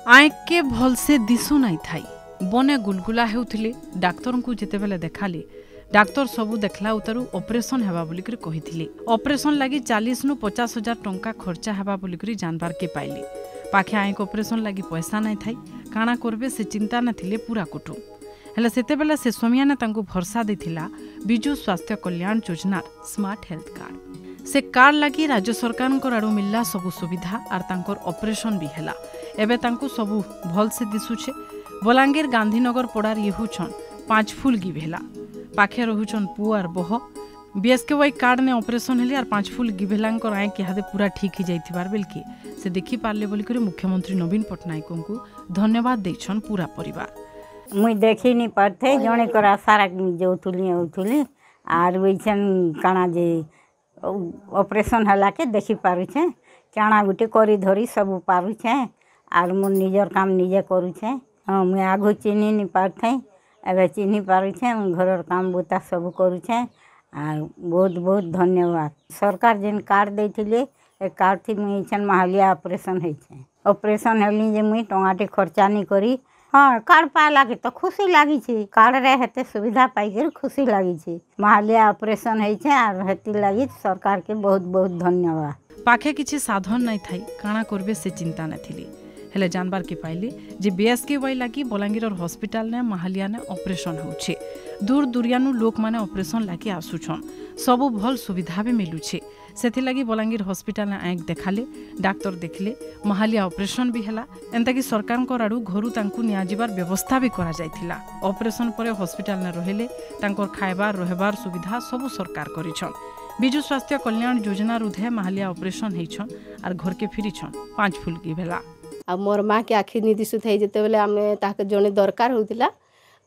आँखे भलसे दिशु नाई थाई बने गुलगुला हेउथिले डाक्तर को जितेबेले देखाले डाक्तर सबू देखला उतारू ऑपरेशन हेबा बोलिकरी कहिथिले। ऑपरेशन लगी 40 नु 50 हजार टंका खर्चा हेबा बोलिकरी जानबार के पाइले। पाखे आँख ऑपरेशन लगी पैसा नाई थाई काना करबे से चिंता नथिले पूरा कुटुम। हेले सेतेबेले से स्वामियाने तांको भरसा देथिला बिजु स्वास्थ्य Kalyan Yojana smart health card. से कार्ड लगी राज्य सरकार आड़ू मिलला सबु सुविधा आर तांकर ऑपरेशन भी हेला। एबे तांको सबु भल से दिसुछे। बलांगीर गांधीनगर पड़ार ये हुछन 5 फूल गिभेला पाखे रहुछन पुआ आर बह बीएसकेवाई कार्ड ने ऑपरेशन हेली आर 5 फूल गिभेलांकर आँख इहादे पूरा ठीक ही जाइथिबार बेलके से देखि पारले बोलिकरी मुख्यमंत्री नवीन पट्टनायक को धन्यवाद देछन पूरा परिवार। मुई देखी नहीं पारथे जणे कर आशा जाऊली आर वैसन काना जे ऑपरेशन हला के देखी पारुछे चाणा गुटे करी धरी सब पारुछे आर मोर निजर काम निजे करुछे। हाँ मुई आगु चिन्ही नहीं पारथे एबे चिन्ही पारुछे घर काम बुता सब करुछे आर बहुत बहुत धन्यवाद। सरकार जेन कार्ड देथिले ए कार्ड थी मुई छन महालिया ऑपरेशन हेछे। ऑपरेशन हेली जे मुई टंगाटे खर्चा नहीं करी। हाँ कार्ड पाला के तो खुशी लगी छे कार्ड रे हेते सुविधा पाई के खुशी लगी छे। महालिया ऑपरेशन हेछे आर हेति लगी सरकार के बहुत बहुत धन्यवाद। पाखे किछि साधन नहीं थाई काना करबे से चिंता नथिली हेले जानबार के पाइले जे बीएसकेवाई लगी बलांगीर हॉस्पिटल ने महालिया ने ऑपरेशन होछे। दूर दुरियानु लोक माने ऑपरेशन लागी आसुछन सबु भल सुविधा भी मिलुछे। सेथि लगी बलांगीर हॉस्पिटल ने आँख देखाले डाक्टर देखले महालिया ऑपरेशन भी हेला एंता कि सरकार को आड़ू घरु तांकु निया जिबार व्यवस्था भी करा जायथिला। ऑपरेशन परे हॉस्पिटल ने रहेले तांकर खाइबार रहबार सुविधा सबु सरकार करिछन। बिजु स्वास्थ्य Kalyan Yojana रुधे Mahalia operation हेछन are घर के फिरिछन 5 फूल की भेला। आ मोर माँ के आखि नहीं दिशु थी जिते बेले आम ताके जड़े दरकार होता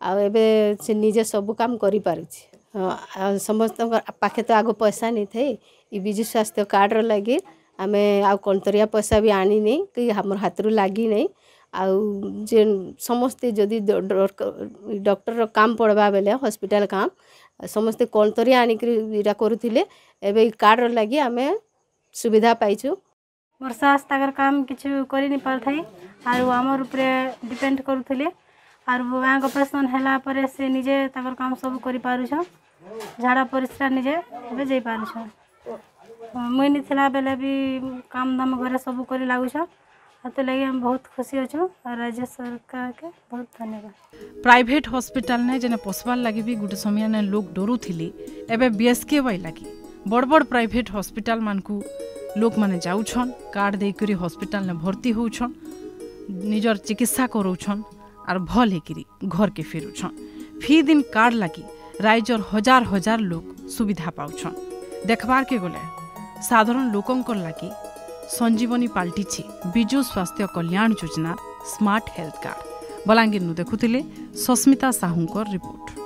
आबे से निजे सब काम करि पारुछि। हाँ समस्त पाखे तो आगो पैसा नहीं थे ये बिजु स्वास्थ्य कार्ड लगी आम आंतरिया पैसा भी आनी नहीं कि हमर हाथ रू लगी नहीं जे समस्ते जदि डॉक्टर काम पड़वा बेले हॉस्पिटल काम समस्ते कंतरिया आनिक करुले एवं कार्ड लगी आम सुविधा पाइछु। मोर सास ताकर काम किछु करि नहीं पार थाई आर आमर ऊपर डिपेंड करुले आर आँख ऑपरेशन हैला परे से निजे ताकर काम सब करि पारुछ झाड़ा परिश्रा निजे एबे जाई पारुछ। मुई नहीं थिला बेले भी काम दाम घरे सब करि लागुछ हाथ लगे हम बहुत खुशी अच्छु और राज्य सरकार के बहुत धन्यवाद। प्राइवेट हॉस्पिटल ने जने पोसवार लगी भी गुटे समय ने लोग डरू थिले एबे बीएसकेवाई लगी बड़ बड़ प्राइवेट हॉस्पिटल मानकू लोक माने जाउछन कार्ड देकरी हॉस्पिटल ने भर्ती होउछन निजर चिकित्सा करूछन आर भल हेकरी घर के फेरुछन। फी दिन कार्ड लगी राइजर हजार हजार लोग सुविधा पाउछन। देखबार के गले साधारण लोकंकर लगी संजीवनी पाल्टिछि बिजु स्वास्थ्य Kalyan Yojana smart health card. Balangir नु देखुथिले सस्मिता साहुंकर रिपोर्ट।